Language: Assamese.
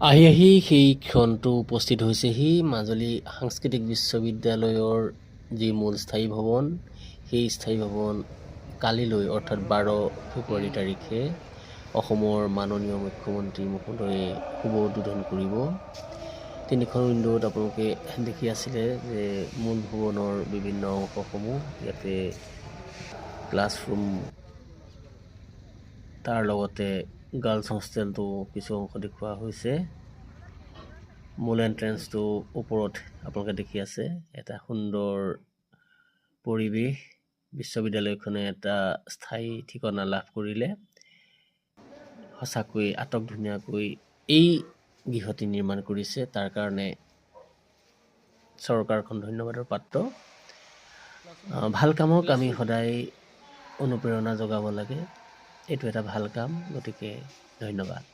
আহি সেই ক্ষণটো উপস্থিত হৈছেহি মাজুলী সাংস্কৃতিক বিশ্ববিদ্যালয়ৰ যি মূল স্থায়ী ভৱন, সেই স্থায়ী ভৱন কালিলৈ অৰ্থাৎ 12 ফেব্ৰুৱাৰী তাৰিখে অসমৰ মাননীয় মুখ্যমন্ত্ৰী মহোদয়ে শুভ উদ্বোধন কৰিব। তিনিখন উইণ্ডোত আপোনালোকে দেখি আছিলে যে মূল ভৱনৰ বিভিন্ন অংশসমূহ ইয়াতে ক্লাছৰুম, তাৰ লগতে গাৰ্লছ হোষ্টেলটো কিছু অংশ দেখুওৱা হৈছে। মূল এণ্ট্ৰেঞ্চটো ওপৰত আপোনালোকে দেখি আছে। এটা সুন্দৰ পৰিৱেশ, বিশ্ববিদ্যালয়খনে এটা স্থায়ী ঠিকনা লাভ কৰিলে। সঁচাকৈ আটক ধুনীয়াকৈ এই গৃহটি নিৰ্মাণ কৰিছে, তাৰ কাৰণে চৰকাৰখন ধন্যবাদৰ পাত্ৰ। ভাল কামক আমি সদায় অনুপ্ৰেৰণা যোগাব লাগে। এইটো এটা ভাল কাম, গতিকে ধন্যবাদ।